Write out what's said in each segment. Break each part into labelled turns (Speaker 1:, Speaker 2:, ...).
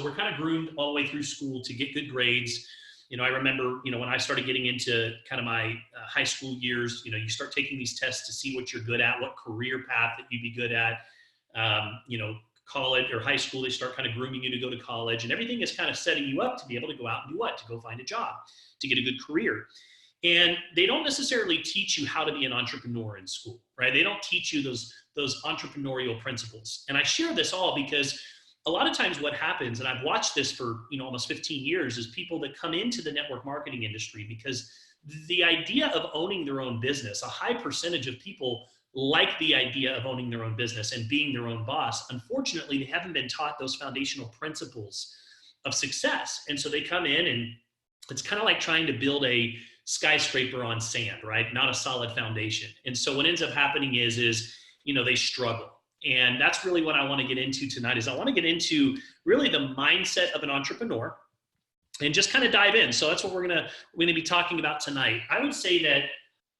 Speaker 1: we're kind of groomed all the way through school to get good grades. I remember, when I started getting into kind of my high school years, you start taking these tests to see what you're good at, what career path that you'd be good at. College or high school, they start kind of grooming you to go to college, and everything is kind of setting you up to be able to go out and do what? To go find a job, to get a good career. And they don't necessarily teach you how to be an entrepreneur in school, right? They don't teach you those entrepreneurial principles. And I share this all because a lot of times what happens, and I've watched this for almost 15 years, is people that come into the network marketing industry because the idea of owning their own business, a high percentage of people like the idea of owning their own business and being their own boss. Unfortunately, they haven't been taught those foundational principles of success. And so they come in and it's kind of like trying to build a skyscraper on sand, right? Not a solid foundation. And so what ends up happening is they struggle. And that's really what I want to get into tonight. Is I want to get into really the mindset of an entrepreneur and just kind of dive in. So that's what we're going to be talking about tonight. I would say that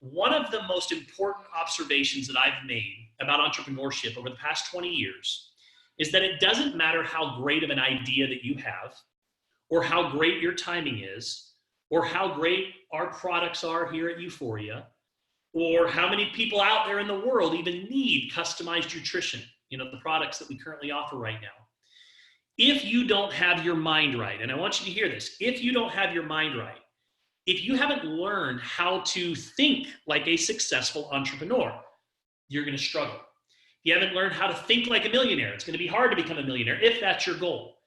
Speaker 1: one of the most important observations that I've made about entrepreneurship over the past 20 years is that it doesn't matter how great of an idea that you have, or how great your timing is, or how great our products are here at Euphoria, or how many people out there in the world even need customized nutrition, the products that we currently offer right now. If you don't have your mind right, and I want you to hear this, if you don't have your mind right, if you haven't learned how to think like a successful entrepreneur, you're going to struggle. If you haven't learned how to think like a millionaire, it's going to be hard to become a millionaire if that's your goal.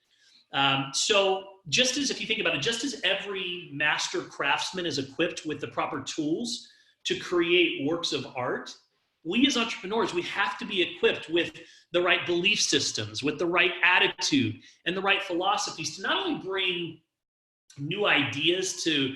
Speaker 1: So just as, if you think about it, just as every master craftsman is equipped with the proper tools to create works of art, we as entrepreneurs, we have to be equipped with the right belief systems, with the right attitude and the right philosophies to not only bring new ideas to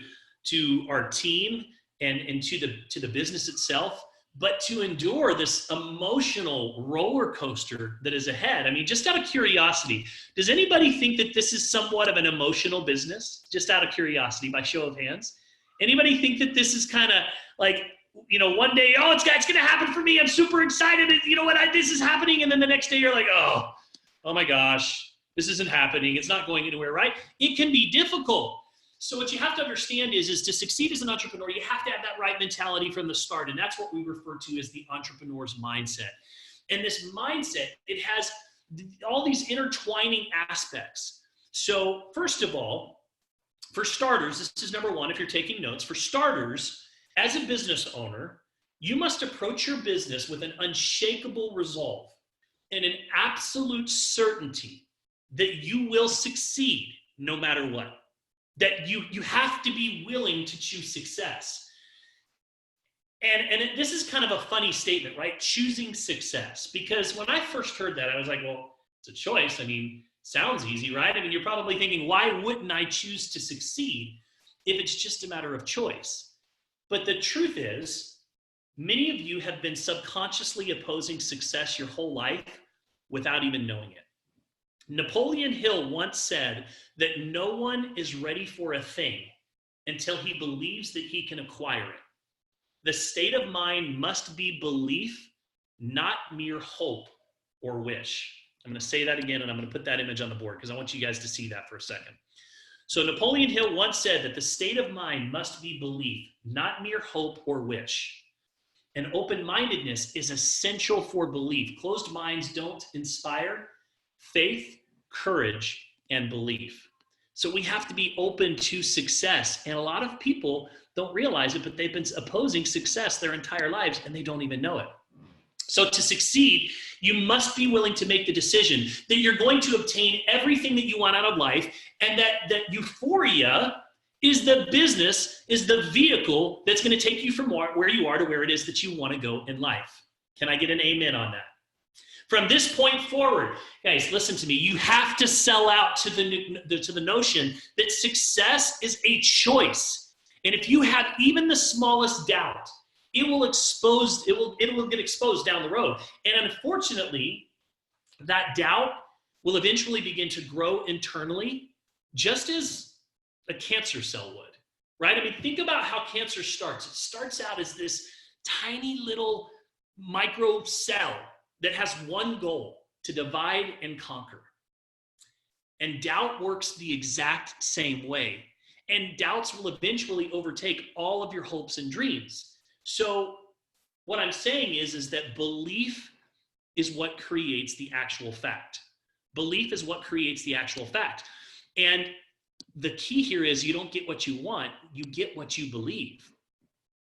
Speaker 1: our team and to the business itself, but to endure this emotional roller coaster that is ahead. I mean, just out of curiosity, does anybody think that this is somewhat of an emotional business? Just out of curiosity, by show of hands. Anybody think that this is kind of like, one day, it's going to happen for me. I'm super excited. This is happening. And then the next day you're like, oh my gosh, this isn't happening. It's not going anywhere, right? It can be difficult. So what you have to understand is to succeed as an entrepreneur, you have to have that right mentality from the start. And that's what we refer to as the entrepreneur's mindset. And this mindset, it has all these intertwining aspects. So first of all, for starters, this is number one, if you're taking notes, for starters, as a business owner, you must approach your business with an unshakable resolve and an absolute certainty that you will succeed no matter what. That you have to be willing to choose success. And this is kind of a funny statement, right? Choosing success. Because when I first heard that, I was like, well, it's a choice. I mean, sounds easy, right? I mean, you're probably thinking, why wouldn't I choose to succeed if it's just a matter of choice? But the truth is, many of you have been subconsciously opposing success your whole life without even knowing it. Napoleon Hill once said that no one is ready for a thing until he believes that he can acquire it. The state of mind must be belief, not mere hope or wish. I'm going to say that again, and I'm going to put that image on the board because I want you guys to see that for a second. So Napoleon Hill once said that the state of mind must be belief, not mere hope or wish. And open-mindedness is essential for belief. Closed minds don't inspire faith, courage, and belief. So we have to be open to success. And a lot of people don't realize it, but they've been opposing success their entire lives and they don't even know it. So to succeed, you must be willing to make the decision that you're going to obtain everything that you want out of life, and that Euphoria is the business, is the vehicle that's going to take you from where you are to where it is that you want to go in life. Can I get an amen on that? From this point forward, guys, listen to me. You have to sell out to the notion that success is a choice. And if you have even the smallest doubt, it will get exposed down the road. And unfortunately, that doubt will eventually begin to grow internally, just as a cancer cell would, right? I mean, think about how cancer starts. It starts out as this tiny little micro cell that has one goal: to divide and conquer. And doubt works the exact same way. And doubts will eventually overtake all of your hopes and dreams. So what I'm saying is that belief is what creates the actual fact. Belief is what creates the actual fact. And the key here is you don't get what you want, you get what you believe.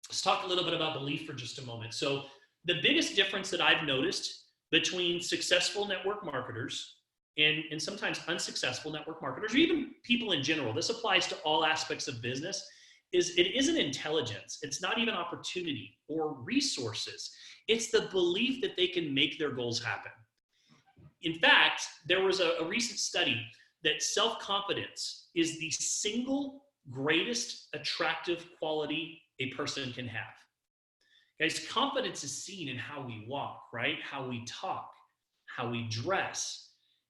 Speaker 1: Let's talk a little bit about belief for just a moment. So the biggest difference that I've noticed between successful network marketers and sometimes unsuccessful network marketers, or even people in general, this applies to all aspects of business, is it isn't intelligence. It's not even opportunity or resources. It's the belief that they can make their goals happen. In fact, there was a recent study that self-confidence is the single greatest attractive quality a person can have. Guys, confidence is seen in how we walk, right? How we talk, how we dress,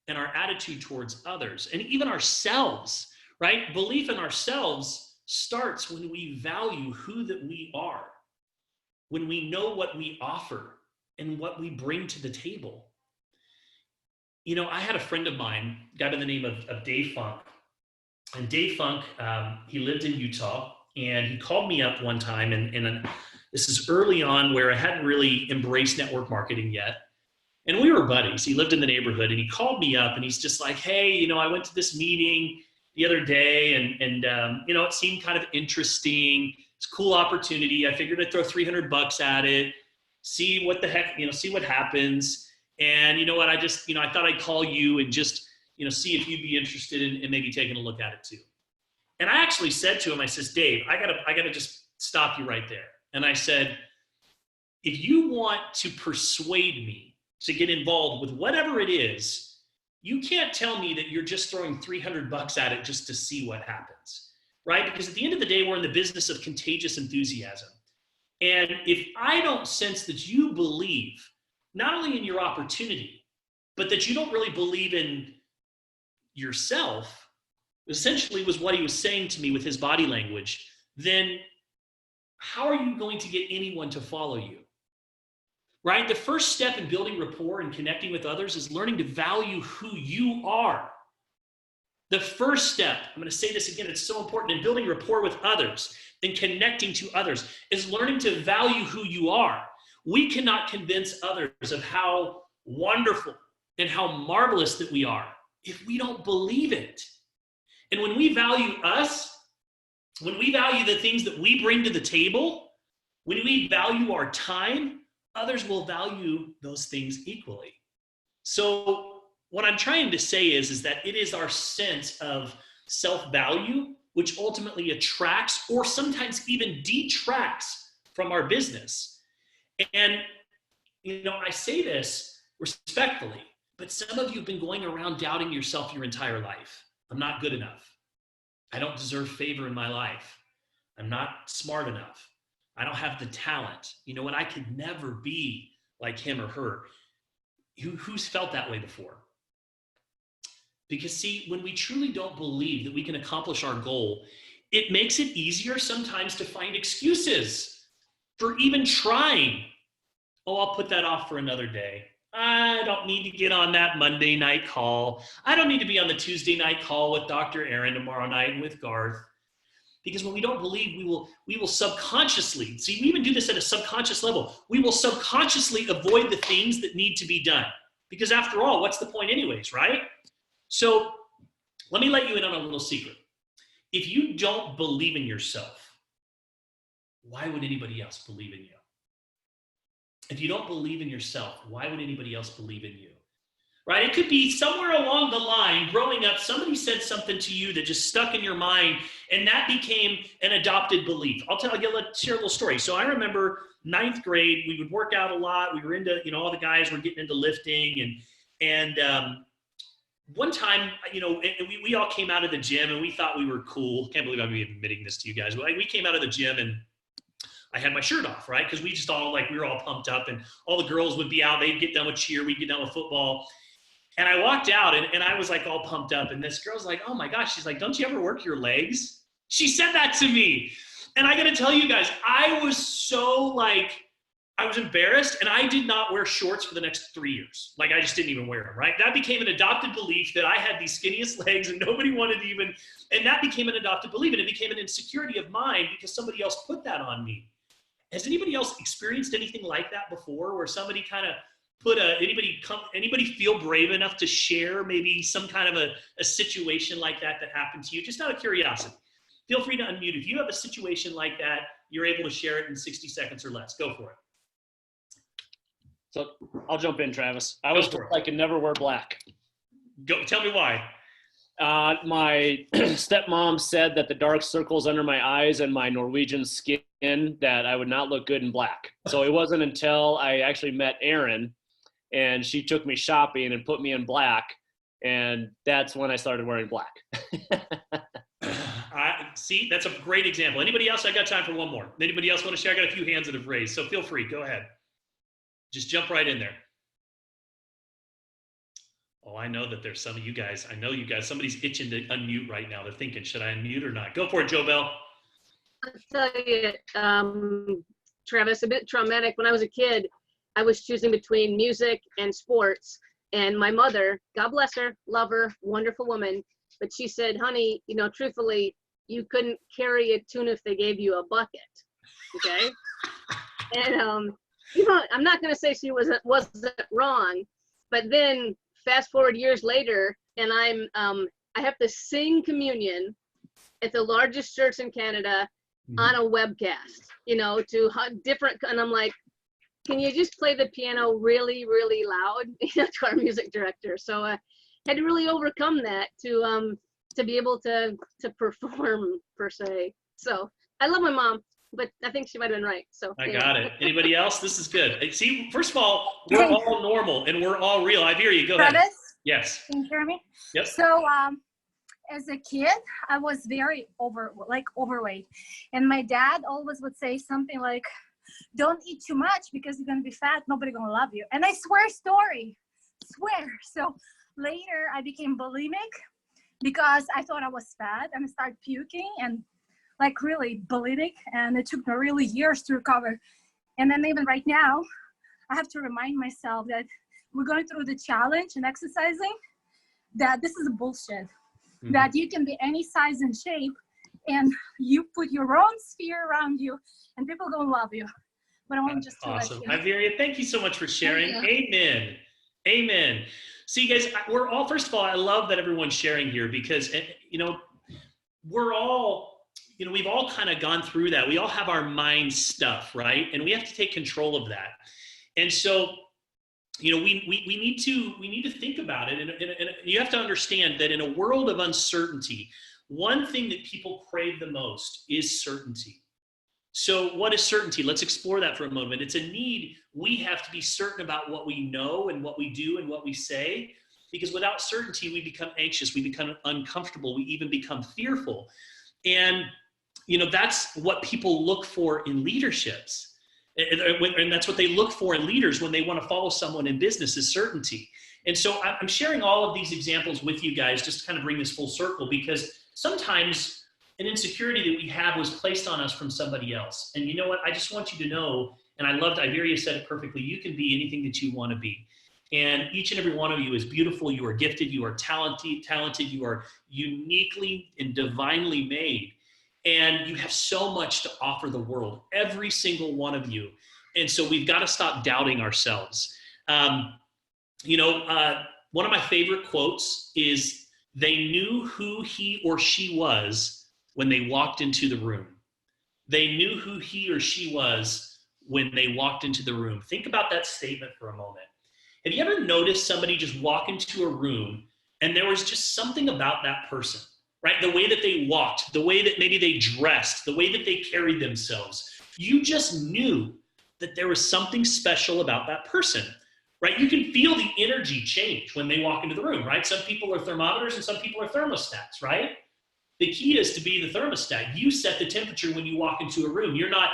Speaker 1: and our attitude towards others, and even ourselves, right? Belief in ourselves starts when we value who that we are, when we know what we offer and what we bring to the table. You know, I had a friend of mine, a guy by the name of Dave Funk. And Dave Funk, he lived in Utah, and he called me up one time, and this is early on where I hadn't really embraced network marketing yet. And we were buddies. He lived in the neighborhood, and he called me up, and he's just like, hey, you know, I went to this meeting the other day, and you know, it seemed kind of interesting. It's a cool opportunity. I figured I'd throw $300 at it, see what the heck, you know, see what happens. And you know what, I just, you know, I thought I'd call you and just, you know, see if you'd be interested in maybe taking a look at it too. And I actually said to him, I says, Dave, I gotta just stop you right there. And I said, if you want to persuade me to get involved with whatever it is, you can't tell me that you're just throwing $300 at it just to see what happens, right? Because at the end of the day, we're in the business of contagious enthusiasm. And if I don't sense that you believe not only in your opportunity, but that you don't really believe in yourself, essentially was what he was saying to me with his body language, then how are you going to get anyone to follow you? Right? The first step in building rapport and connecting with others is learning to value who you are. The first step, I'm going to say this again, it's so important in building rapport with others and connecting to others, is learning to value who you are. We cannot convince others of how wonderful and how marvelous that we are if we don't believe it. And when we value us, when we value the things that we bring to the table, when we value our time, others will value those things equally. So what I'm trying to say is that it is our sense of self-value which ultimately attracts or sometimes even detracts from our business. And, you know, I say this respectfully, but some of you have been going around doubting yourself your entire life. I'm not good enough. I don't deserve favor in my life. I'm not smart enough. I don't have the talent. You know what? I could never be like him or her. Who's felt that way before? Because see, when we truly don't believe that we can accomplish our goal, it makes it easier sometimes to find excuses for even trying. Oh, I'll put that off for another day. I don't need to get on that Monday night call. I don't need to be on the Tuesday night call with Dr. Aaron tomorrow night and with Garth. Because when we don't believe, we will subconsciously, see, we even do this at a subconscious level. We will subconsciously avoid the things that need to be done. Because after all, what's the point anyways, right? So let me let you in on a little secret. If you don't believe in yourself, why would anybody else believe in you? If you don't believe in yourself, why would anybody else believe in you? Right? It could be somewhere along the line, growing up, somebody said something to you that just stuck in your mind, and that became an adopted belief. Let's share a little story. So I remember 9th grade, we would work out a lot. We were into, you know, all the guys were getting into lifting, and one time, you know, we all came out of the gym and we thought we were cool. Can't believe I'm admitting this to you guys. We came out of the gym and I had my shirt off, right? Because we just all we were all pumped up, and all the girls would be out. They'd get done with cheer. We'd get done with football. And I walked out and I was like all pumped up. And this girl's like, oh my gosh. She's like, don't you ever work your legs? She said that to me. And I got to tell you guys, I was so like, I was embarrassed, and I did not wear shorts for the next 3 years. Like, I just didn't even wear them, right? That became an adopted belief that I had these skinniest legs and nobody wanted to even, and that became an adopted belief, and it became an insecurity of mine because somebody else put that on me. Has anybody else experienced anything like that before, where somebody kind of anybody feel brave enough to share maybe some kind of a situation like that happened to you? Just out of curiosity. Feel free to unmute. If you have a situation like that, you're able to share it in 60 seconds or less. Go for it.
Speaker 2: So I'll jump in, Travis. I was told I could never wear black.
Speaker 1: Go. Tell me why.
Speaker 2: My stepmom said that the dark circles under my eyes and my Norwegian skin, that I would not look good in black. So it wasn't until I actually met Erin and she took me shopping and put me in black. And that's when I started wearing black.
Speaker 1: See, that's a great example. Anybody else? I got time for one more. Anybody else want to share? I got a few hands that have raised, so feel free. Go ahead. Just jump right in there. Oh, I know that there's some of you guys. I know you guys. Somebody's itching to unmute right now. They're thinking, should I unmute or not? Go for it, Joe Bell.
Speaker 3: I'll tell you, Travis, a bit traumatic. When I was a kid, I was choosing between music and sports. And my mother, God bless her, love her, wonderful woman, but she said, honey, you know, truthfully, you couldn't carry a tune if they gave you a bucket, okay? And, you know, I'm not going to say she wasn't wrong, but then fast forward years later, and I have to sing communion at the largest church in Canada on a webcast, you know, to different, and I'm like, can you just play the piano really, really loud, you know, to our music director? So I had to really overcome that to be able to perform, per se. So I love my mom, but I think she might have been right. So
Speaker 1: I got it. Anybody else? This is good. See, first of all, we're all normal and we're all real. I hear you. Go ahead. Yes.
Speaker 4: Can you hear me?
Speaker 1: Yep.
Speaker 4: So as a kid, I was very overweight, and my dad always would say something like, "Don't eat too much because you're gonna be fat. Nobody gonna love you." And I swear. So later, I became bulimic because I thought I was fat, and I started puking and like really bulimic, and it took me really years to recover. And then even right now, I have to remind myself that we're going through the challenge and exercising, that this is bullshit, that you can be any size and shape, and you put your own sphere around you, and people gonna love you. But I want just to
Speaker 1: awesome.
Speaker 4: let you.
Speaker 1: Iveria, thank you so much for sharing. Amen. Amen. See, guys, we're all, first of all, I love that everyone's sharing here because, you know, we're all, you know, we've all kind of gone through that. We all have our mind stuff, right? And we have to take control of that. And so, you know, we need to think about it. And you have to understand that in a world of uncertainty, one thing that people crave the most is certainty. So what is certainty? Let's explore that for a moment. It's a need. We have to be certain about what we know and what we do and what we say, because without certainty, we become anxious, we become uncomfortable, we even become fearful. And, you know, that's what people look for in leaderships. And that's what they look for in leaders when they want to follow someone in business, is certainty. And so I'm sharing all of these examples with you guys just to kind of bring this full circle, because sometimes an insecurity that we have was placed on us from somebody else. And you know what? I just want you to know, and I loved Iveria said it perfectly, you can be anything that you want to be. And each and every one of you is beautiful. You are gifted. You are talented. You are uniquely and divinely made. And you have so much to offer the world, every single one of you. And so we've got to stop doubting ourselves. You know, one of my favorite quotes is, they knew who he or she was when they walked into the room. They knew who he or she was when they walked into the room. Think about that statement for a moment. Have you ever noticed somebody just walk into a room and there was just something about that person, right? The way that they walked, the way that maybe they dressed, the way that they carried themselves. You just knew that there was something special about that person, right? You can feel the energy change when they walk into the room, right? Some people are thermometers and some people are thermostats, right? The key is to be the thermostat. You set the temperature when you walk into a room. You're not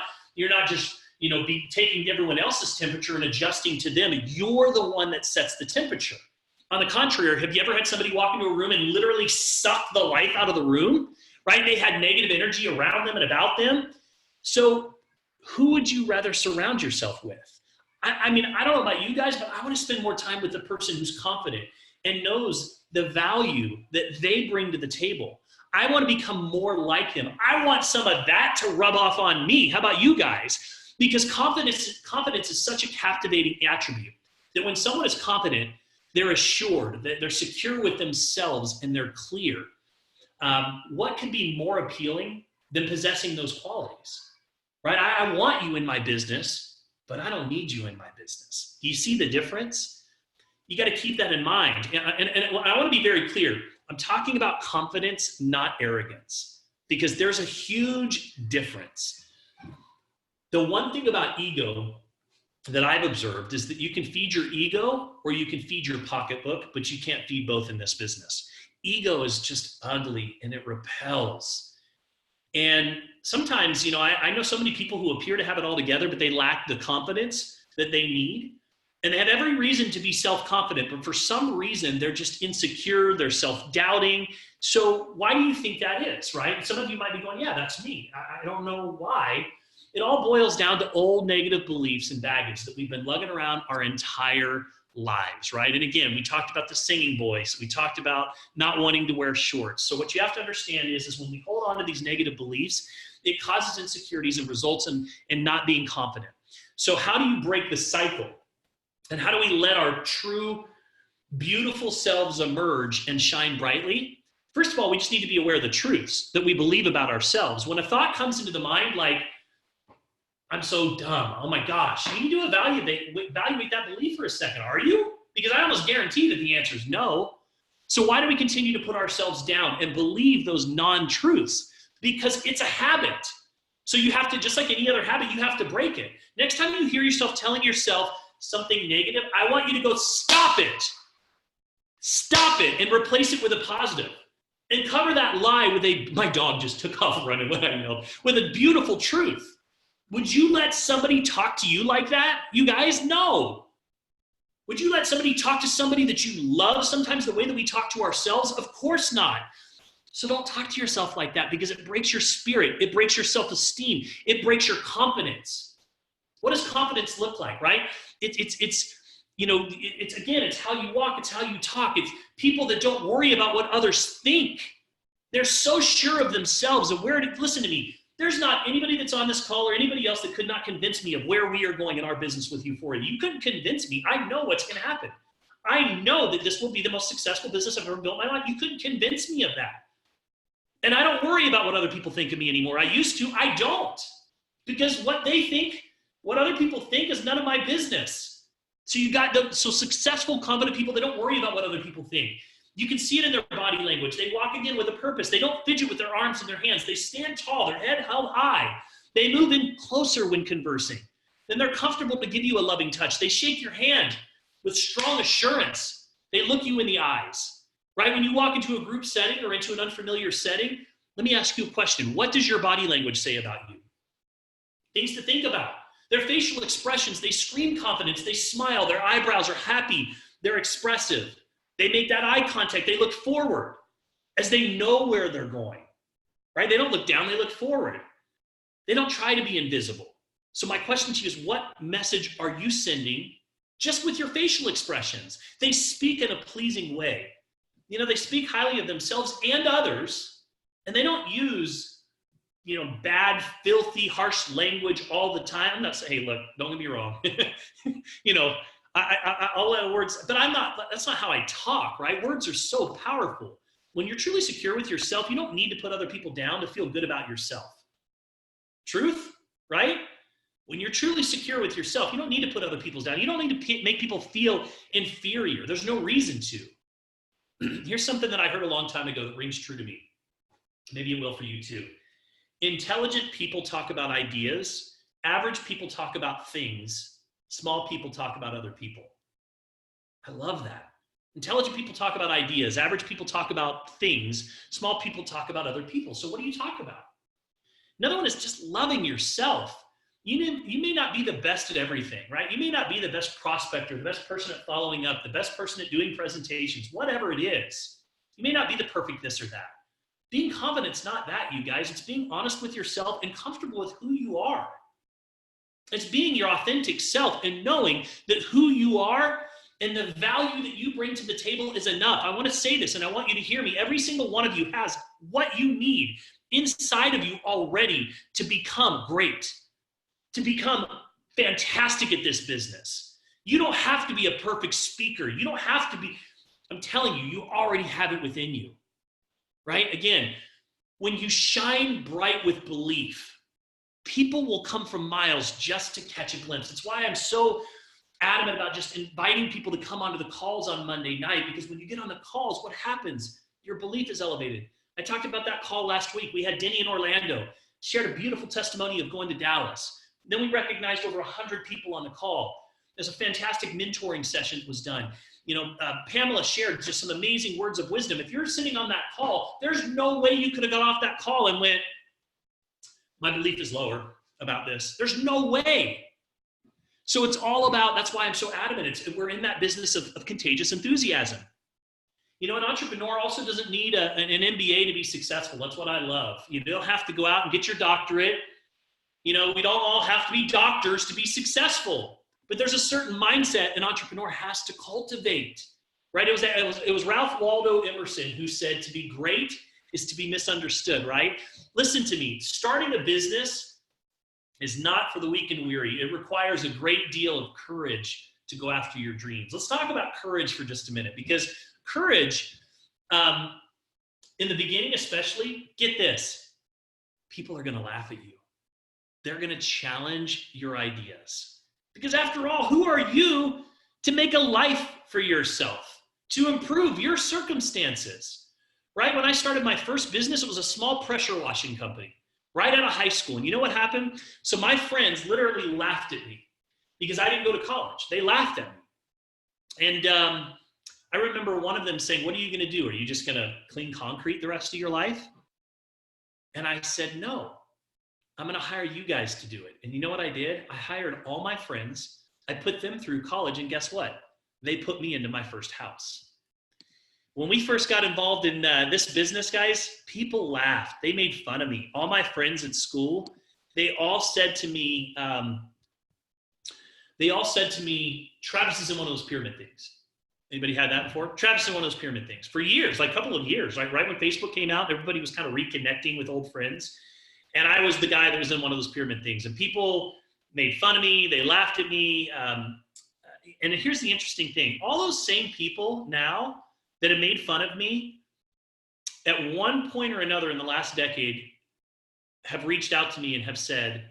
Speaker 1: just, you know, be taking everyone else's temperature and adjusting to them. You're the one that sets the temperature. On the contrary, have you ever had somebody walk into a room and literally suck the life out of the room, right? They had negative energy around them and about them. So who would you rather surround yourself with? I mean, I don't know about you guys, but I want to spend more time with the person who's confident and knows the value that they bring to the table. I want to become more like them. I want some of that to rub off on me. How about you guys? Because confidence is such a captivating attribute that when someone is confident, they're assured, that they're secure with themselves, and they're clear. What could be more appealing than possessing those qualities? Right? I want you in my business, but I don't need you in my business. Do you see the difference? You got to keep that in mind. And I want to be very clear. I'm talking about confidence, not arrogance, because there's a huge difference. The one thing about ego that I've observed is that you can feed your ego or you can feed your pocketbook, but you can't feed both in this business. Ego is just ugly and it repels. And sometimes, I know so many people who appear to have it all together, but they lack the confidence that they need. And they have every reason to be self-confident, but for some reason, they're just insecure, they're self-doubting. So why do you think that is, right? Some of you might be going, yeah, that's me. I don't know why. It all boils down to old negative beliefs and baggage that we've been lugging around our entire lives, right? And again, we talked about the singing voice. We talked about not wanting to wear shorts. So what you have to understand is when we hold on to these negative beliefs, it causes insecurities and results in not being confident. So how do you break the cycle? And how do we let our true, beautiful selves emerge and shine brightly? First of all, we just need to be aware of the truths that we believe about ourselves. When a thought comes into the mind like, I'm so dumb, oh my gosh, you need to evaluate that belief for a second. Are you? Because I almost guarantee that the answer is no. So why do we continue to put ourselves down and believe those non-truths? Because it's a habit. So you have to, just like any other habit, you have to break it. Next time you hear yourself telling yourself something negative, I want you to go, stop it. Stop it and replace it with a positive. And cover that lie with my dog just took off running when I yelled, with a beautiful truth. Would you let somebody talk to you like that? You guys, no. Would you let somebody talk to somebody that you love sometimes the way that we talk to ourselves? Of course not. So don't talk to yourself like that because it breaks your spirit. It breaks your self-esteem. It breaks your confidence. What does confidence look like, right? It's how you walk, it's how you talk. It's people that don't worry about what others think. They're so sure of themselves and listen to me, there's not anybody that's on this call or anybody else that could not convince me of where we are going in our business with Euphoria. You couldn't convince me. I know what's going to happen. I know that this will be the most successful business I've ever built in my life. You couldn't convince me of that. And I don't worry about what other people think of me anymore. I used to, I don't. Because what other people think is none of my business. So successful, confident people, they don't worry about what other people think. You can see it in their body language. They walk again with a purpose. They don't fidget with their arms and their hands. They stand tall, their head held high. They move in closer when conversing. Then they're comfortable to give you a loving touch. They shake your hand with strong assurance. They look you in the eyes, right? When you walk into a group setting or into an unfamiliar setting, let me ask you a question. What does your body language say about you? Things to think about. Their facial expressions, they scream confidence. They smile. Their eyebrows are happy. They're expressive. They make that eye contact. They look forward as they know where they're going, right? They don't look down. They look forward. They don't try to be invisible. So my question to you is, what message are you sending just with your facial expressions? They speak in a pleasing way. They speak highly of themselves and others, and they don't use, bad, filthy, harsh language all the time. I'm not saying, hey, look, don't get me wrong. I'll let words, but that's not how I talk, right? Words are so powerful. When you're truly secure with yourself, you don't need to put other people down to feel good about yourself. Truth, right? When you're truly secure with yourself, you don't need to put other people down. You don't need to make people feel inferior. There's no reason to. Here's something that I heard a long time ago that rings true to me. Maybe it will for you too. Intelligent people talk about ideas. Average people talk about things. Small people talk about other people. I love that. Intelligent people talk about ideas. Average people talk about things. Small people talk about other people. So what do you talk about? Another one is just loving yourself. You may not be the best at everything, right? You may not be the best prospector, the best person at following up, the best person at doing presentations, whatever it is. You may not be the perfect this or that. Being confident is not that, you guys. It's being honest with yourself and comfortable with who you are. It's being your authentic self and knowing that who you are and the value that you bring to the table is enough. I want to say this, and I want you to hear me. Every single one of you has what you need inside of you already to become great, to become fantastic at this business. You don't have to be a perfect speaker. You don't have to be, I'm telling you, you already have it within you, right? Again, when you shine bright with belief, people will come from miles just to catch a glimpse. It's why I'm so adamant about just inviting people to come onto the calls on Monday night, because when you get on the calls, what happens? Your belief is elevated. I talked about that call last week. We had Denny in Orlando, shared a beautiful testimony of going to Dallas. Then we recognized over 100 people on the call. There's a fantastic mentoring session that was done. Pamela shared just some amazing words of wisdom. If you're sitting on that call, there's no way you could have got off that call and went, my belief is lower about this. There's no way. So it's all about, that's why I'm so adamant. We're in that business of contagious enthusiasm. An entrepreneur also doesn't need an MBA to be successful. That's what I love. You don't have to go out and get your doctorate. We don't all have to be doctors to be successful. But there's a certain mindset an entrepreneur has to cultivate, right? It was Ralph Waldo Emerson who said to be great is to be misunderstood, right? Listen to me. Starting a business is not for the weak and weary. It requires a great deal of courage to go after your dreams. Let's talk about courage for just a minute, because courage, in the beginning especially, get this, people are going to laugh at you. They're going to challenge your ideas. Because after all, who are you to make a life for yourself, to improve your circumstances, right? When I started my first business, it was a small pressure washing company right out of high school. And you know what happened? So my friends literally laughed at me because I didn't go to college. They laughed at me. And I remember one of them saying, what are you going to do? Are you just going to clean concrete the rest of your life? And I said, no. I'm going to hire you guys to do it. And you know what I did? I hired all my friends. I put them through college, and guess what? They put me into my first house. When we first got involved in this business, guys, people laughed. They made fun of me. All my friends at school, they all said to me, Travis is in one of those pyramid things. Anybody had that before? Travis is in one of those pyramid things. For years, like a couple of years, like right when Facebook came out, everybody was kind of reconnecting with old friends. And I was the guy that was in one of those pyramid things. And people made fun of me. They laughed at me. And here's the interesting thing. All those same people now that have made fun of me, at one point or another in the last decade, have reached out to me and have said,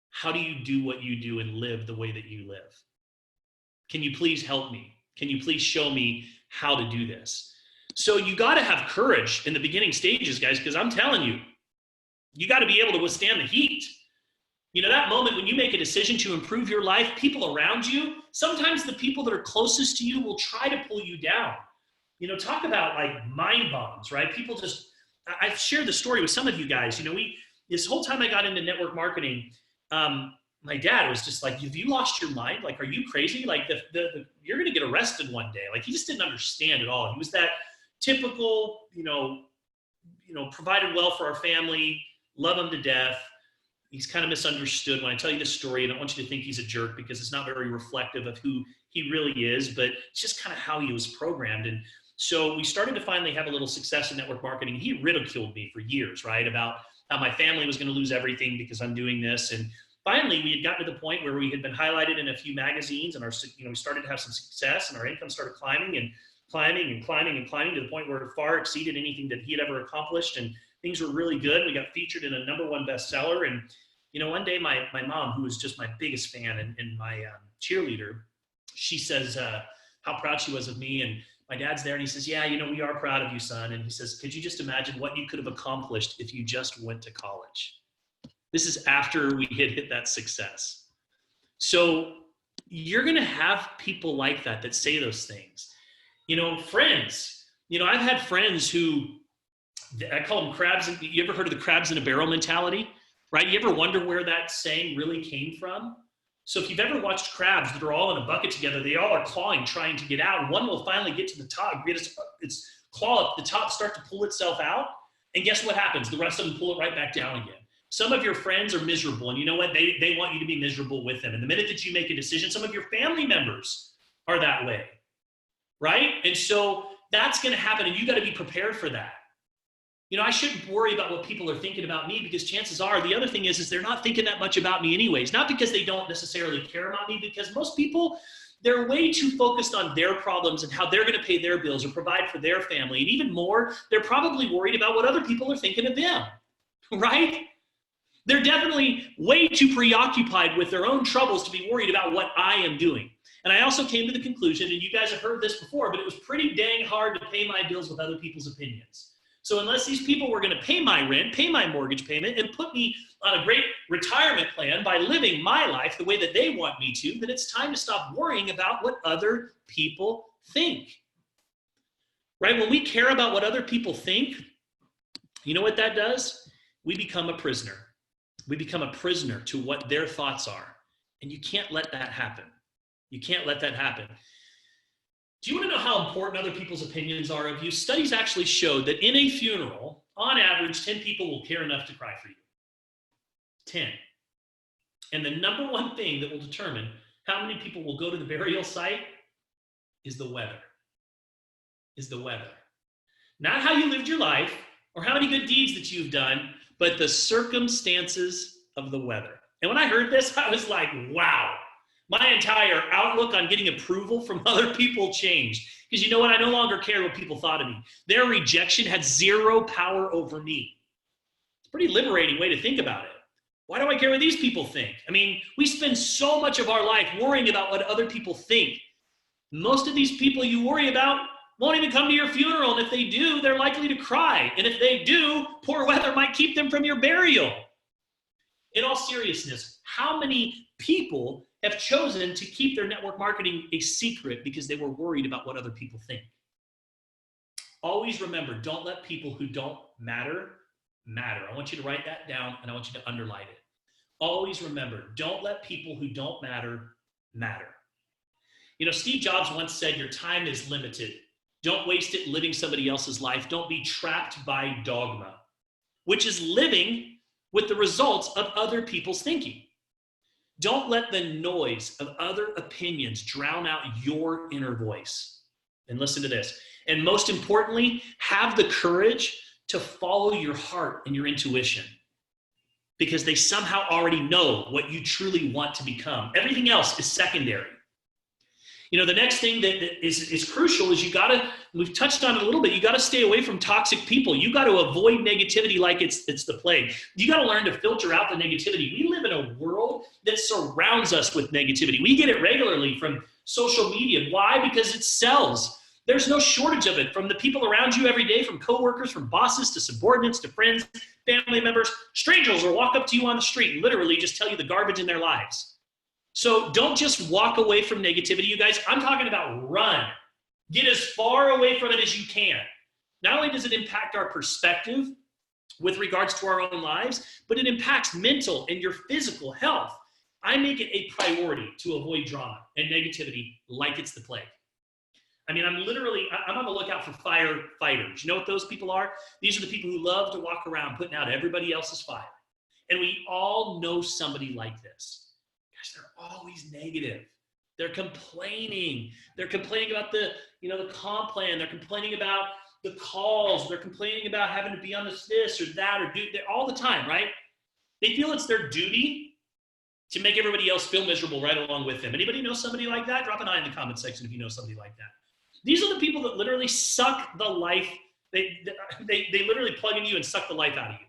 Speaker 1: how do you do what you do and live the way that you live? Can you please help me? Can you please show me how to do this? So you got to have courage in the beginning stages, guys, because I'm telling you, you got to be able to withstand the heat. That moment when you make a decision to improve your life, people around you, sometimes the people that are closest to you will try to pull you down. Talk about like mind bombs, right? People just, I've shared the story with some of you guys. This whole time I got into network marketing, my dad was just like, have you lost your mind? Like, are you crazy? Like you're going to get arrested one day. Like he just didn't understand at all. He was that typical, provided well for our family, love him to death. He's kind of misunderstood. When I tell you this story, I don't want you to think he's a jerk because it's not very reflective of who he really is, but it's just kind of how he was programmed. And so we started to finally have a little success in network marketing. He ridiculed me for years, right? About how my family was going to lose everything because I'm doing this. And finally, we had gotten to the point where we had been highlighted in a few magazines, and we started to have some success, and our income started climbing to the point where it far exceeded anything that he had ever accomplished. And things were really good. We got featured in a #1 bestseller. And, one day my mom, who was just my biggest fan and my cheerleader, she says how proud she was of me. And my dad's there and he says, yeah, we are proud of you, son. And he says, could you just imagine what you could have accomplished if you just went to college? This is after we had hit that success. So you're going to have people like that say those things. Friends, I've had friends who, I call them crabs. You ever heard of the crabs in a barrel mentality, right? You ever wonder where that saying really came from? So if you've ever watched crabs that are all in a bucket together, they all are clawing, trying to get out. And one will finally get to the top, get its claw up the top, start to pull itself out. And guess what happens? The rest of them pull it right back down again. Some of your friends are miserable, and you know what? They want you to be miserable with them. And the minute that you make a decision, some of your family members are that way, right? And so that's going to happen, and you got to be prepared for that. You know, I shouldn't worry about what people are thinking about me, because chances are the other thing is they're not thinking that much about me anyways. Not because they don't necessarily care about me, because most people, they're way too focused on their problems and how they're going to pay their bills or provide for their family. And even more, they're probably worried about what other people are thinking of them, right? They're definitely way too preoccupied with their own troubles to be worried about what I am doing. And I also came to the conclusion, and you guys have heard this before, but it was pretty dang hard to pay my bills with other people's opinions. So unless these people were going to pay my rent, pay my mortgage payment, and put me on a great retirement plan by living my life the way that they want me to, then it's time to stop worrying about what other people think. Right? When we care about what other people think, you know what that does? We become a prisoner. We become a prisoner to what their thoughts are. And you can't let that happen. You can't let that happen. Do you want to know how important other people's opinions are of you? Studies actually showed that in a funeral, on average, 10 people will care enough to cry for you. 10. And the number one thing that will determine how many people will go to the burial site is the weather. Is the weather. Not how you lived your life or how many good deeds that you've done, but the circumstances of the weather. And when I heard this, I was like, wow. My entire outlook on getting approval from other people changed. Because you know what? I no longer cared what people thought of me. Their rejection had zero power over me. It's a pretty liberating way to think about it. Why do I care what these people think? I mean, we spend so much of our life worrying about what other people think. Most of these people you worry about won't even come to your funeral. And if they do, they're likely to cry. And if they do, poor weather might keep them from your burial. In all seriousness, how many people have chosen to keep their network marketing a secret because they were worried about what other people think? Always remember, don't let people who don't matter. I want you to write that down, and I want you to underline it. Always remember, don't let people who don't matter. You know, Steve Jobs once said, your time is limited. Don't waste it living somebody else's life. Don't be trapped by dogma, which is living with the results of other people's thinking. Don't let the noise of other opinions drown out your inner voice. And listen to this. And most importantly, have the courage to follow your heart and your intuition, because they somehow already know what you truly want to become. Everything else is secondary. You know, the next thing that is crucial is we've touched on it a little bit, you got to stay away from toxic people. You got to avoid negativity like it's the plague. You got to learn to filter out the negativity. We live in a world that surrounds us with negativity. We get it regularly from social media. Why? Because it sells. There's no shortage of it from the people around you every day, from coworkers, from bosses, to subordinates, to friends, family members. Strangers will walk up to you on the street and literally just tell you the garbage in their lives. So don't just walk away from negativity, you guys. I'm talking about run. Get as far away from it as you can. Not only does it impact our perspective with regards to our own lives, but it impacts mental and your physical health. I make it a priority to avoid drama and negativity like it's the plague. I mean, I'm on the lookout for firefighters. You know what those people are? These are the people who love to walk around putting out everybody else's fire. And we all know somebody like this. Gosh, they're always negative. They're complaining. They're complaining about the comp plan. They're complaining about the calls. They're complaining about having to be on this or that or do all the time, right? They feel it's their duty to make everybody else feel miserable right along with them. Anybody know somebody like that? Drop an I in the comment section if you know somebody like that. These are the people that literally suck the life. They literally plug into you and suck the life out of you.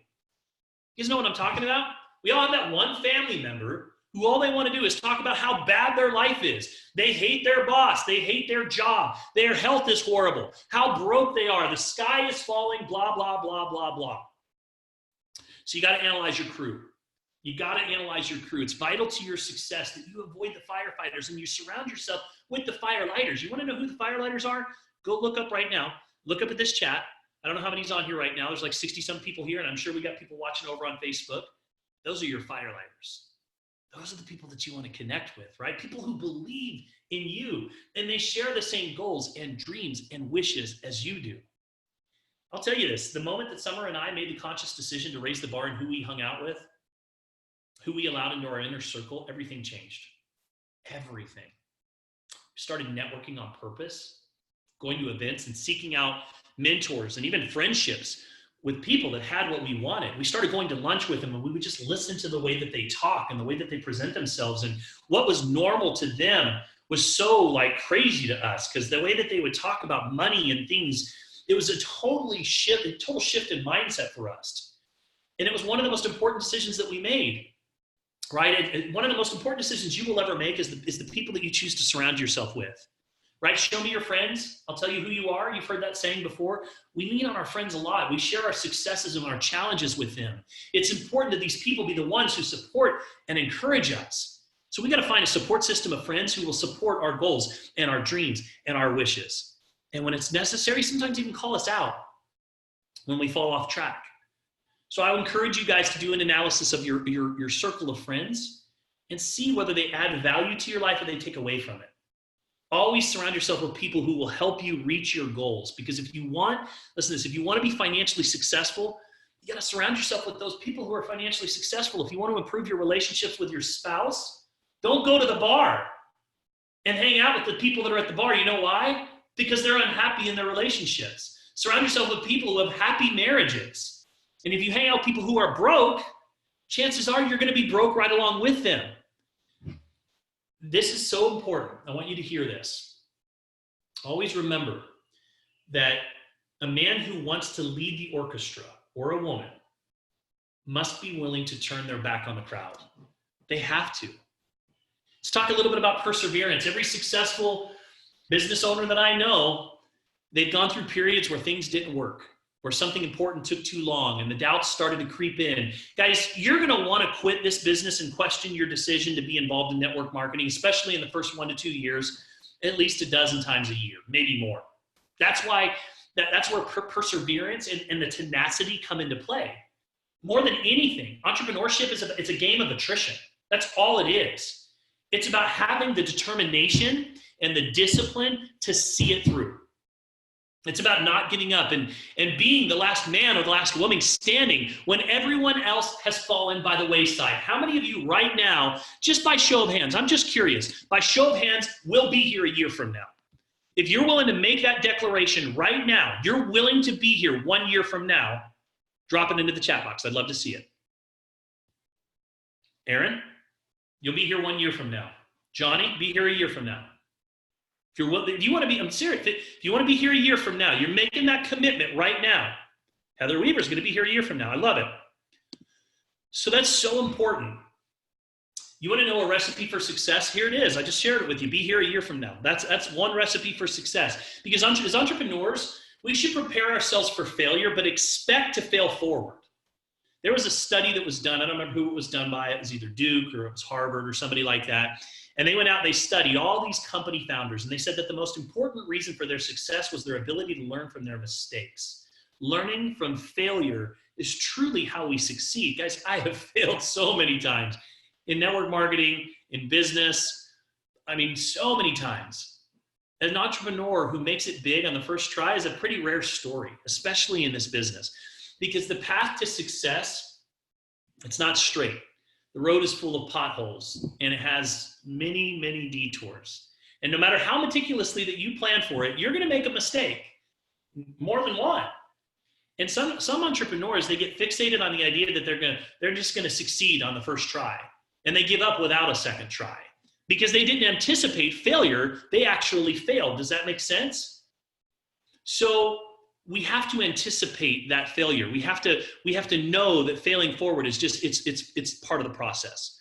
Speaker 1: You guys know what I'm talking about? We all have that one family member who all they want to do is talk about how bad their life is. They hate their boss. They hate their job. Their health is horrible. How broke they are. The sky is falling, blah, blah, blah, blah, blah. So you got to analyze your crew. You got to analyze your crew. It's vital to your success that you avoid the firefighters and you surround yourself with the firelighters. You want to know who the firelighters are? Go look up right now. Look up at this chat. I don't know how many's on here right now. There's like 60-some people here, and I'm sure we got people watching over on Facebook. Those are your firelighters. Those are the people that you want to connect with, right? People who believe in you, and they share the same goals and dreams and wishes as you do. I'll tell you this, the moment that Summer and I made the conscious decision to raise the bar in who we hung out with, who we allowed into our inner circle, everything changed. Everything. We started networking on purpose, going to events and seeking out mentors and even friendships with people that had what we wanted. We started going to lunch with them, and we would just listen to the way that they talk and the way that they present themselves. And what was normal to them was so like crazy to us, because the way that they would talk about money and things, it was a total shift in mindset for us. And it was one of the most important decisions that we made, right? And one of the most important decisions you will ever make is the people that you choose to surround yourself with, right? Show me your friends. I'll tell you who you are. You've heard that saying before. We lean on our friends a lot. We share our successes and our challenges with them. It's important that these people be the ones who support and encourage us. So we got to find a support system of friends who will support our goals and our dreams and our wishes. And when it's necessary, sometimes even call us out when we fall off track. So I would encourage you guys to do an analysis of your circle of friends and see whether they add value to your life or they take away from it. Always surround yourself with people who will help you reach your goals. Because if you want, listen to this, if you want to be financially successful, you got to surround yourself with those people who are financially successful. If you want to improve your relationships with your spouse, don't go to the bar and hang out with the people that are at the bar. You know why? Because they're unhappy in their relationships. Surround yourself with people who have happy marriages. And if you hang out with people who are broke, chances are you're going to be broke right along with them. This is so important. I want you to hear this. Always remember that a man who wants to lead the orchestra, or a woman, must be willing to turn their back on the crowd. They have to. Let's talk a little bit about perseverance. Every successful business owner that I know, they've gone through periods where things didn't work, where something important took too long and the doubts started to creep in. Guys, you're going to want to quit this business and question your decision to be involved in network marketing, especially in the first 1 to 2 years, at least a dozen times a year, maybe more. That's why that's where perseverance and the tenacity come into play. More than anything, entrepreneurship it's a game of attrition. That's all it is. It's about having the determination and the discipline to see it through. It's about not giving up and being the last man or the last woman standing when everyone else has fallen by the wayside. How many of you right now, just by show of hands, I'm just curious, by show of hands, will be here a year from now? If you're willing to make that declaration right now, you're willing to be here 1 year from now, drop it into the chat box. I'd love to see it. Aaron, you'll be here 1 year from now. Johnny, be here a year from now. If you want to be, I'm serious, if you want to be here a year from now, you're making that commitment right now. Heather Weaver's going to be here a year from now. I love it. So that's so important. You want to know a recipe for success? Here it is. I just shared it with you. Be here a year from now. That's one recipe for success. Because as entrepreneurs, we should prepare ourselves for failure, but expect to fail forward. There was a study that was done. I don't remember who it was done by. It was either Duke or it was Harvard or somebody like that. And they went out, they studied all these company founders, and they said that the most important reason for their success was their ability to learn from their mistakes. Learning from failure is truly how we succeed. Guys, I have failed so many times in network marketing, in business. I mean, so many times. An entrepreneur who makes it big on the first try is a pretty rare story, especially in this business, because the path to success, it's not straight. The road is full of potholes, and it has many, many detours. And no matter how meticulously that you plan for it, you're going to make a mistake, more than one. And some entrepreneurs, they get fixated on the idea that they're just going to succeed on the first try, and they give up without a second try because they didn't anticipate failure. They actually failed. Does that make sense? So we have to anticipate that failure. We have to know that failing forward is just, it's part of the process.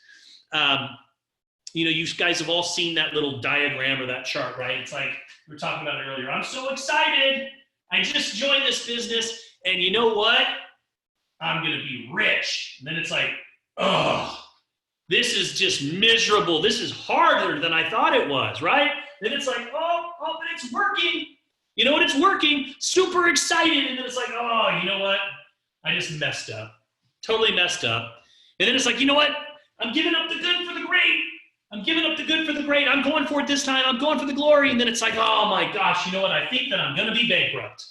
Speaker 1: You guys have all seen that little diagram or that chart, right? It's like we were talking about it earlier. I'm so excited. I just joined this business, and you know what? I'm going to be rich. And then it's like, oh, this is just miserable. This is harder than I thought it was, right? Then it's like, oh, but it's working. You know what? It's working. Super excited. And then it's like, oh, you know what? I just messed up. Totally messed up. And then it's like, you know what? I'm giving up the good for the great. I'm giving up the good for the great. I'm going for it this time. I'm going for the glory. And then it's like, oh my gosh, you know what? I think that I'm going to be bankrupt.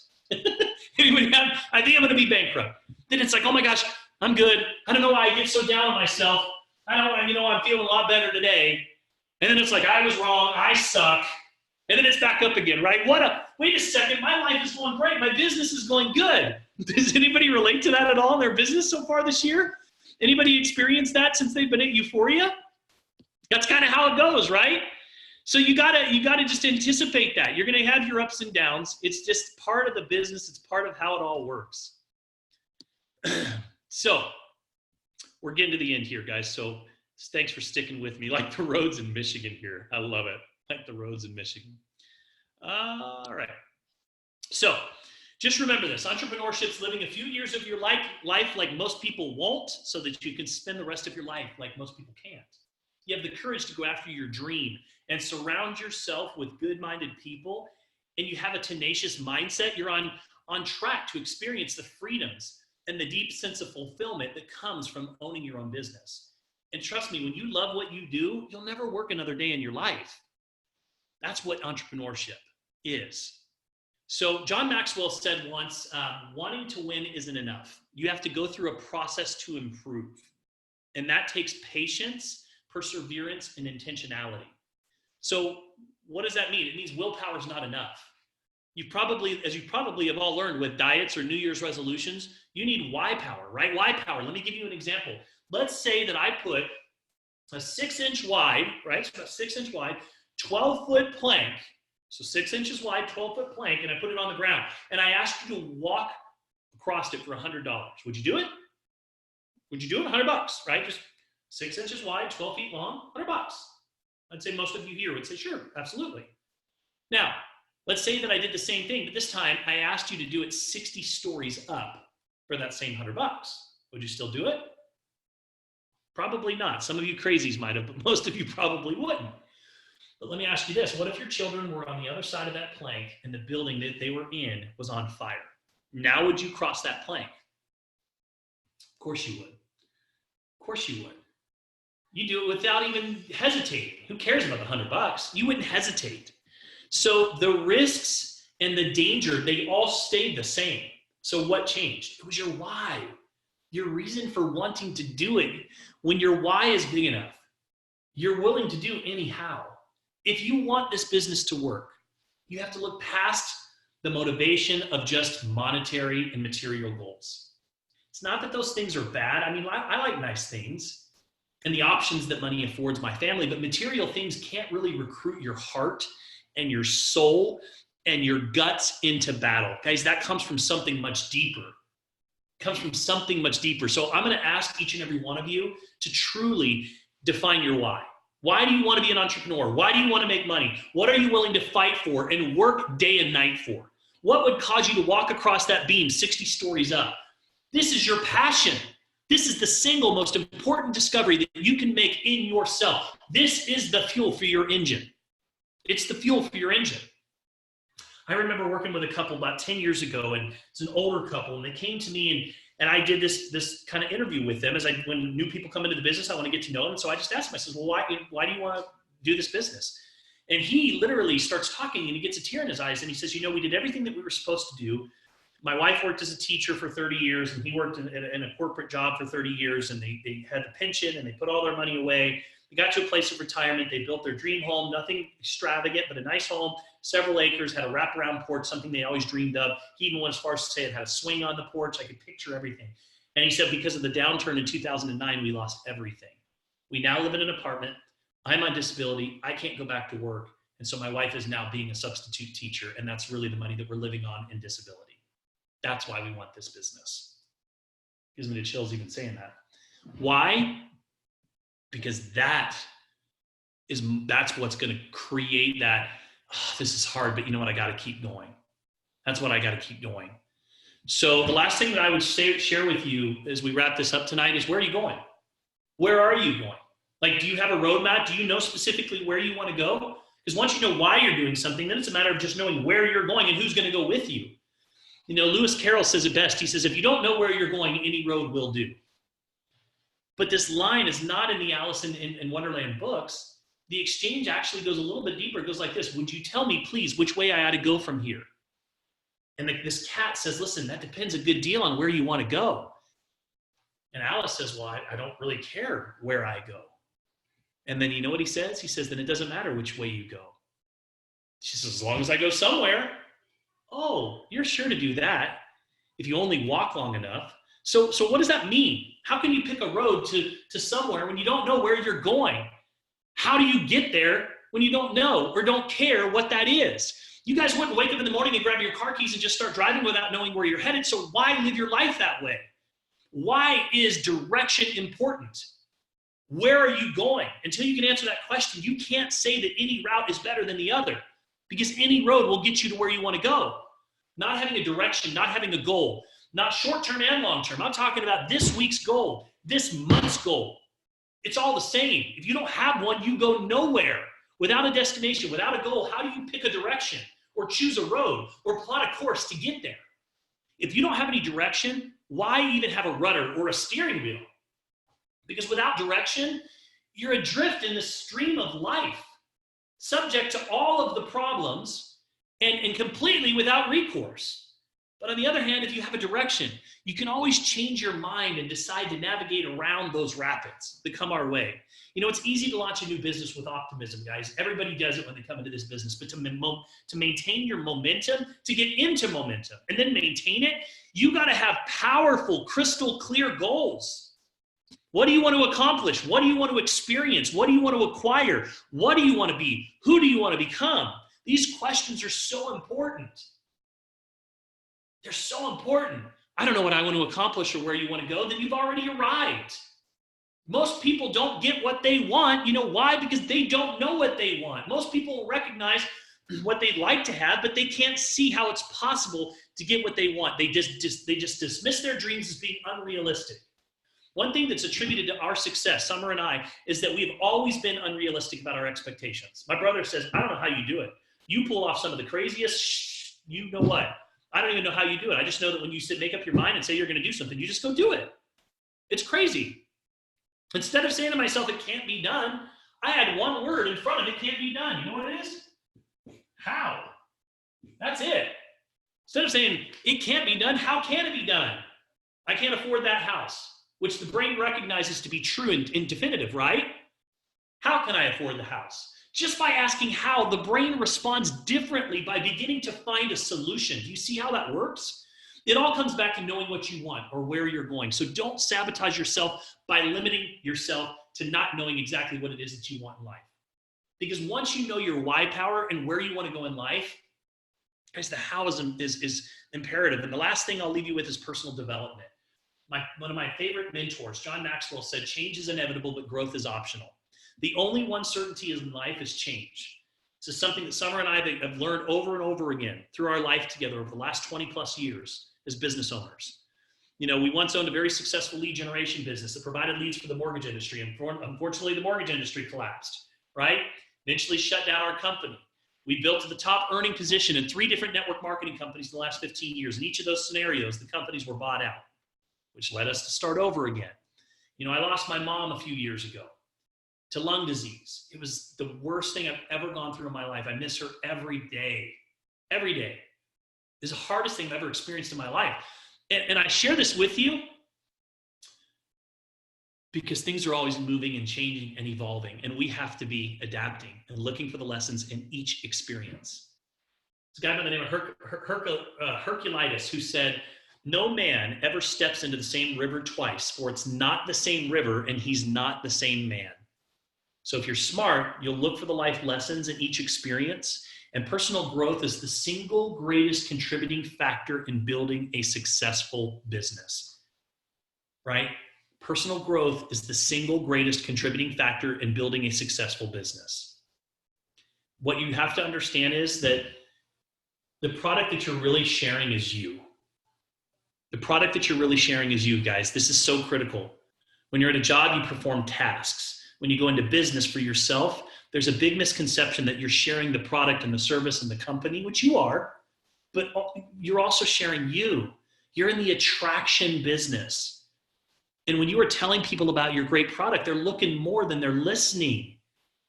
Speaker 1: Anybody have, I think I'm going to be bankrupt. Then it's like, oh my gosh, I'm good. I don't know why I get so down on myself. I don't, I'm feeling a lot better today. And then it's like, I was wrong. I suck. And then it's back up again, right? Wait a second. My life is going great. My business is going good. Does anybody relate to that at all in their business so far this year? Anybody experienced that since they've been at Euphoria? That's kind of how it goes, right? So you gotta just anticipate that. You're gonna have your ups and downs. It's just part of the business. It's part of how it all works. So we're getting to the end here, guys. So thanks for sticking with me. Like the roads in Michigan here. I love it. Like the roads in Michigan. All right. So just remember this. Entrepreneurship's living a few years of your life like most people won't, so that you can spend the rest of your life like most people can't. You have the courage to go after your dream and surround yourself with good-minded people, and you have a tenacious mindset. You're on track to experience the freedoms and the deep sense of fulfillment that comes from owning your own business. And trust me, when you love what you do, you'll never work another day in your life. That's what entrepreneurship is. So John Maxwell said once, wanting to win isn't enough. You have to go through a process to improve. And that takes patience, perseverance, and intentionality. So what does that mean? It means willpower is not enough. As you probably have all learned with diets or New Year's resolutions, you need why power, right? Why power. Let me give you an example. Let's say that I put a 6-inch wide, right? So a 6-inch wide, 12-foot plank. So 6 inches wide, 12-foot plank, and I put it on the ground. And I asked you to walk across it for $100. Would you do it? Would you do it? $100, right? Just 6 inches wide, 12 feet long, $100. I'd say most of you here would say, sure, absolutely. Now, let's say that I did the same thing, but this time I asked you to do it 60 stories up for that same $100. Would you still do it? Probably not. Some of you crazies might have, but most of you probably wouldn't. But let me ask you this. What if your children were on the other side of that plank and the building that they were in was on fire? Now would you cross that plank? Of course you would. Of course you would. You do it without even hesitating. Who cares about the $100? You wouldn't hesitate. So the risks and the danger, they all stayed the same. So what changed? It was your why, your reason for wanting to do it. When your why is big enough, you're willing to do anyhow. If you want this business to work, you have to look past the motivation of just monetary and material goals. It's not that those things are bad. I mean, I like nice things and the options that money affords my family, but material things can't really recruit your heart and your soul and your guts into battle. Guys, that comes from something much deeper. It comes from something much deeper. So I'm going to ask each and every one of you to truly define your why. Why do you want to be an entrepreneur? Why do you want to make money? What are you willing to fight for and work day and night for? What would cause you to walk across that beam 60 stories up? This is your passion. This is the single most important discovery that you can make in yourself. This is the fuel for your engine. It's the fuel for your engine. I remember working with a couple about 10 years ago, and it's an older couple, and they came to me and I did this kind of interview with them. When new people come into the business, I want to get to know them. And so I just asked him, I said, well, why do you want to do this business? And he literally starts talking and he gets a tear in his eyes and he says, we did everything that we were supposed to do. My wife worked as a teacher for 30 years and he worked in a corporate job for 30 years, and they had a pension and they put all their money away. They got to a place of retirement. They built their dream home, nothing extravagant, but a nice home, several acres, had a wraparound porch, something they always dreamed of. He even went as far as to say it had a swing on the porch. I could picture everything. And he said, because of the downturn in 2009, we lost everything. We now live in an apartment. I'm on disability. I can't go back to work. And so my wife is now being a substitute teacher. And that's really the money that we're living on in disability. That's why we want this business. Gives me the chills even saying that. Why? Because that's what's going to create that, this is hard, but you know what? I got to keep going. That's what I got to keep going. So the last thing that I would share with you as we wrap this up tonight is, where are you going? Where are you going? Like, do you have a roadmap? Do you know specifically where you want to go? Because once you know why you're doing something, then it's a matter of just knowing where you're going and who's going to go with you. Lewis Carroll says it best. He says, if you don't know where you're going, any road will do. But this line is not in the Alice in Wonderland books. The exchange actually goes a little bit deeper. It goes like this. Would you tell me, please, which way I ought to go from here? And this cat says, listen, that depends a good deal on where you want to go. And Alice says, well, I don't really care where I go. And then you know what he says? He says, then it doesn't matter which way you go. She says, as long as I go somewhere. Oh, you're sure to do that if you only walk long enough. So what does that mean? How can you pick a road to somewhere when you don't know where you're going? How do you get there when you don't know or don't care what that is? You guys wouldn't wake up in the morning and grab your car keys and just start driving without knowing where you're headed. So why live your life that way? Why is direction important? Where are you going? Until you can answer that question, you can't say that any route is better than the other, because any road will get you to where you want to go. Not having a direction, not having a goal, not short-term and long-term. I'm talking about this week's goal, this month's goal. It's all the same. If you don't have one, you go nowhere. Without a destination, without a goal, how do you pick a direction or choose a road or plot a course to get there? If you don't have any direction, why even have a rudder or a steering wheel? Because without direction, you're adrift in the stream of life, subject to all of the problems and completely without recourse. But on the other hand, if you have a direction, you can always change your mind and decide to navigate around those rapids that come our way. You know, it's easy to launch a new business with optimism, guys. Everybody does it when they come into this business. But to maintain your momentum, to get into momentum and then maintain it, you got to have powerful, crystal clear goals. What do you want to accomplish? What do you want to experience? What do you want to acquire? What do you want to be? Who do you want to become? These questions are so important. They're so important. I don't know what I want to accomplish or where you want to go. Then you've already arrived. Most people don't get what they want. You know why? Because they don't know what they want. Most people recognize what they'd like to have, but they can't see how it's possible to get what they want. They just dismiss their dreams as being unrealistic. One thing that's attributed to our success, Summer and I, is that we've always been unrealistic about our expectations. My brother says, I don't know how you do it. You pull off some of the craziest, you know what? I don't even know how you do it. I just know that when you make up your mind and say you're going to do something, you just go do it. It's crazy. Instead of saying to myself, it can't be done, I add one word in front of it, can't be done. You know what it is? How? That's it. Instead of saying, it can't be done, how can it be done? I can't afford that house, which the brain recognizes to be true and definitive, right? How can I afford the house? Just by asking how, the brain responds differently by beginning to find a solution. Do you see how that works? It all comes back to knowing what you want or where you're going. So don't sabotage yourself by limiting yourself to not knowing exactly what it is that you want in life. Because once you know your why power and where you want to go in life, guys, the how is imperative. And the last thing I'll leave you with is personal development. One of my favorite mentors, John Maxwell, said, change is inevitable, but growth is optional. The only one certainty in life is change. This is something that Summer and I have learned over and over again through our life together over the last 20 plus years as business owners. You know, we once owned a very successful lead generation business that provided leads for the mortgage industry. And unfortunately, the mortgage industry collapsed, right? Eventually shut down our company. We built to the top earning position in 3 different network marketing companies in the last 15 years. In each of those scenarios, the companies were bought out, which led us to start over again. You know, I lost my mom a few years ago to lung disease. It was the worst thing I've ever gone through in my life. I miss her every day. Every day. It's the hardest thing I've ever experienced in my life. And I share this with you because things are always moving and changing and evolving, and we have to be adapting and looking for the lessons in each experience. There's a guy by the name of Herculitus who said, no man ever steps into the same river twice, for it's not the same river and he's not the same man. So if you're smart, you'll look for the life lessons in each experience, and personal growth is the single greatest contributing factor in building a successful business, right? Personal growth is the single greatest contributing factor in building a successful business. What you have to understand is that the product that you're really sharing is you. The product that you're really sharing is you, guys. This is so critical. When you're at a job, you perform tasks. When you go into business for yourself, there's a big misconception that you're sharing the product and the service and the company, which you are, but you're also sharing you. You're in the attraction business. And when you are telling people about your great product, they're looking more than they're listening.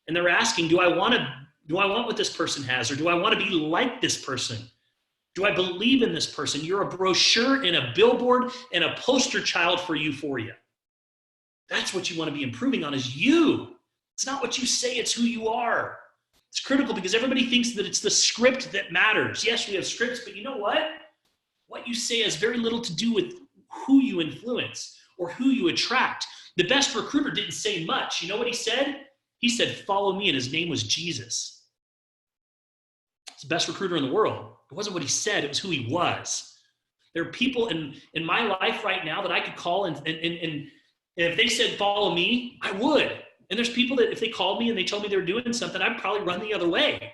Speaker 1: And they're asking, do I want what this person has? Or do I want to be like this person? Do I believe in this person? You're a brochure and a billboard and a poster child for euphoria. That's what you want to be improving on, is you. It's not what you say, it's who you are. It's critical because everybody thinks that it's the script that matters. Yes, we have scripts, but you know what? What you say has very little to do with who you influence or who you attract. The best recruiter didn't say much. You know what he said? He said, follow me, and his name was Jesus. He's the best recruiter in the world. It wasn't what he said, it was who he was. There are people in my life right now that I could call, and if they said, follow me, I would. And there's people that if they called me and they told me they were doing something, I'd probably run the other way.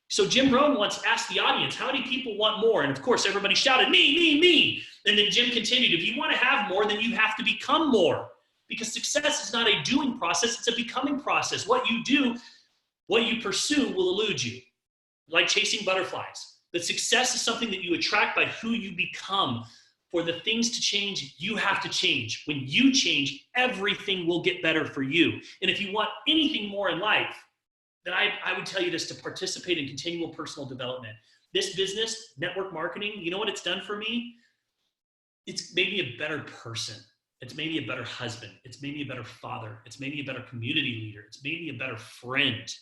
Speaker 1: So Jim Rohn once asked the audience, how many people want more? And of course, everybody shouted, me, me, me. And then Jim continued, if you want to have more, then you have to become more. Because success is not a doing process, it's a becoming process. What you do, what you pursue will elude you. Like chasing butterflies. That success is something that you attract by who you become. For the things to change, you have to change. When you change, everything will get better for you. And if you want anything more in life, then I would tell you this, to participate in continual personal development. This business, network marketing, you know what it's done for me? It's made me a better person. It's made me a better husband. It's made me a better father. It's made me a better community leader. It's made me a better friend.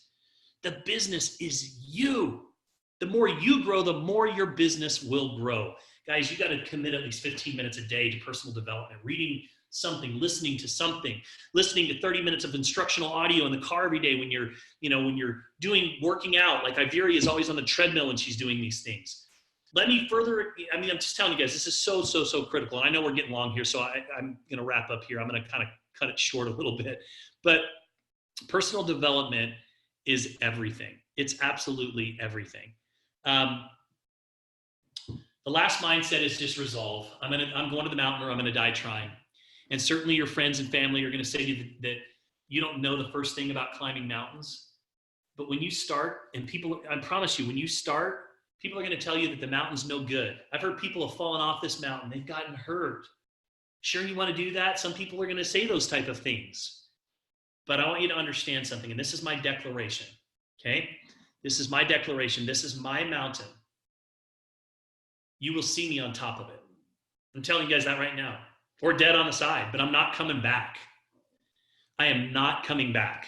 Speaker 1: The business is you. The more you grow, the more your business will grow. Guys, you got to commit at least 15 minutes a day to personal development, reading something, listening to something, listening to 30 minutes of instructional audio in the car every day when you're working out. Like Iveria is always on the treadmill when she's doing these things. I'm just telling you guys, this is so, so, so critical. And I know we're getting long here, so I'm going to wrap up here. I'm going to kind of cut it short a little bit. But personal development is everything. It's absolutely everything. The last mindset is just resolve. I'm going to the mountain, or I'm going to die trying. And certainly your friends and family are going to say to you that you don't know the first thing about climbing mountains. But when you start, and I promise you, when you start, people are going to tell you that the mountain's no good. I've heard people have fallen off this mountain. They've gotten hurt. Sure, you want to do that? Some people are going to say those type of things. But I want you to understand something, and this is my declaration, okay? This is my declaration. This is my mountain. You will see me on top of it. I'm telling you guys that right now. Or dead on the side, but I'm not coming back. I am not coming back.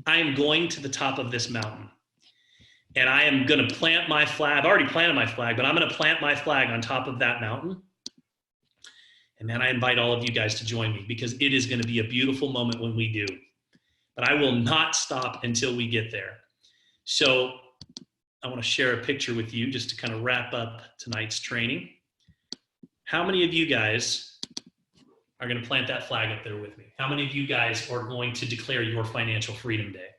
Speaker 1: I am going to the top of this mountain. And I am going to plant my flag. I've already planted my flag, but I'm going to plant my flag on top of that mountain. And then I invite all of you guys to join me, because it is going to be a beautiful moment when we do. But I will not stop until we get there. So I want to share a picture with you just to kind of wrap up tonight's training. How many of you guys are going to plant that flag up there with me? How many of you guys are going to declare your Financial Freedom Day?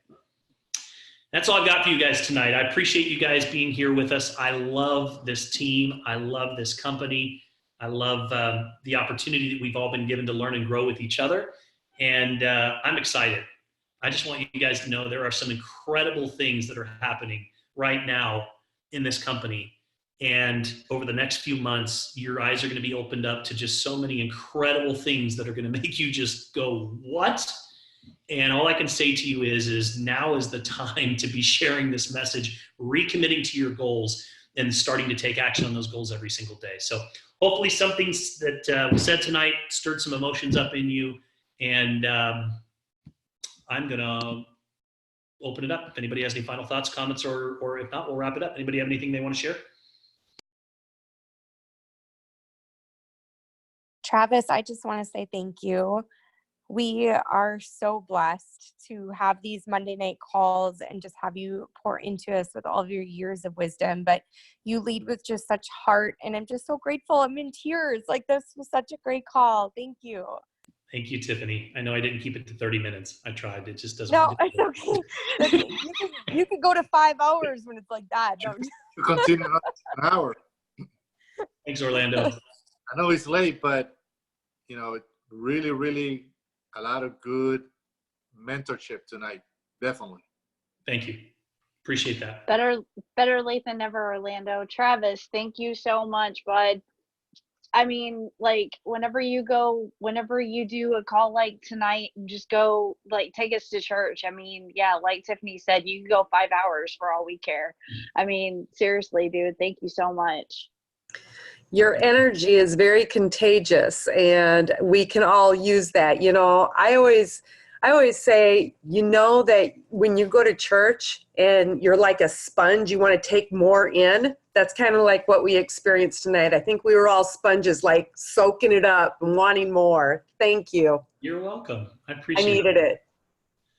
Speaker 1: That's all I've got for you guys tonight. I appreciate you guys being here with us. I love this team. I love this company. I love the opportunity that we've all been given to learn and grow with each other. And I'm excited. I just want you guys to know there are some incredible things that are happening right now in this company. And over the next few months, your eyes are going to be opened up to just so many incredible things that are going to make you just go, what? And all I can say to you is now is the time to be sharing this message, recommitting to your goals, and starting to take action on those goals every single day. So hopefully something that was said tonight stirred some emotions up in you. And I'm going to open it up. If anybody has any final thoughts, comments, or if not, we'll wrap it up. Anybody have anything they want to share?
Speaker 5: Travis, I just want to say thank you. We are so blessed to have these Monday night calls and just have you pour into us with all of your years of wisdom. But you lead with just such heart, and I'm just so grateful. I'm in tears. Like, this was such a great call. Thank you.
Speaker 1: Thank you, Tiffany. I know I didn't keep it to 30 minutes. I tried. It just doesn't.
Speaker 5: No, it's okay. You can go to 5 hours when it's like that. No.
Speaker 6: To continue an hour.
Speaker 1: Thanks, Orlando.
Speaker 6: I know it's late, but really, really a lot of good mentorship tonight. Definitely.
Speaker 1: Thank you. Appreciate that.
Speaker 7: Better late than never, Orlando. Travis, thank you so much, bud. I mean, like, whenever you do a call like tonight, just go, like, take us to church. I mean, yeah, like Tiffany said, you can go 5 hours for all we care. I mean, seriously, dude, thank you so much.
Speaker 8: Your energy is very contagious, and we can all use that. You know, I always say, you know, that when you go to church and you're like a sponge, you want to take more in. That's kind of like what we experienced tonight. I think we were all sponges, like soaking it up and wanting more. Thank you.
Speaker 1: You're welcome. I
Speaker 8: I
Speaker 1: appreciate
Speaker 8: needed it.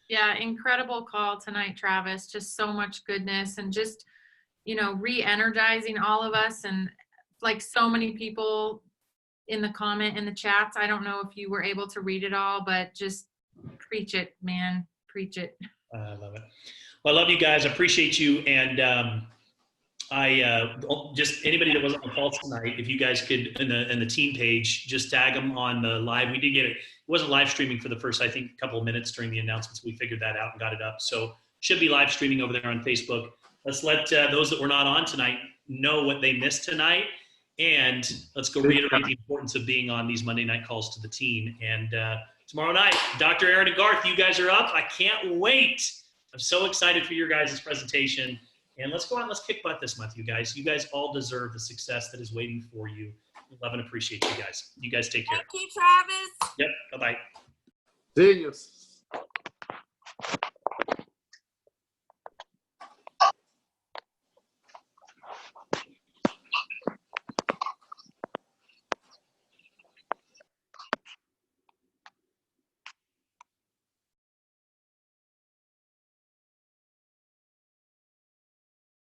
Speaker 9: Yeah, incredible call tonight, Travis. Just so much goodness and just, you know, re-energizing all of us, and like so many people in the chats. I don't know if you were able to read it all, but just preach it, man. Preach it.
Speaker 1: I love it. Well, I love you guys. I appreciate you. And I just anybody that was on the call tonight, if you guys could in the team page, just tag them on the live. We did get it. It wasn't live streaming for the first, I think, couple of minutes during the announcements. We figured that out and got it up. So should be live streaming over there on Facebook. Let's let those that were not on tonight know what they missed tonight. And let's go reiterate the importance of being on these Monday night calls to the team. And tomorrow night, Dr. Aaron and Garth, you guys are up. I can't wait. I'm so excited for your guys' presentation. And let's go out and let's kick butt this month, you guys. You guys all deserve the success that is waiting for you. Love and appreciate you guys. You guys take care.
Speaker 5: Thank you, Travis.
Speaker 1: Yep. Bye-bye.
Speaker 6: See you.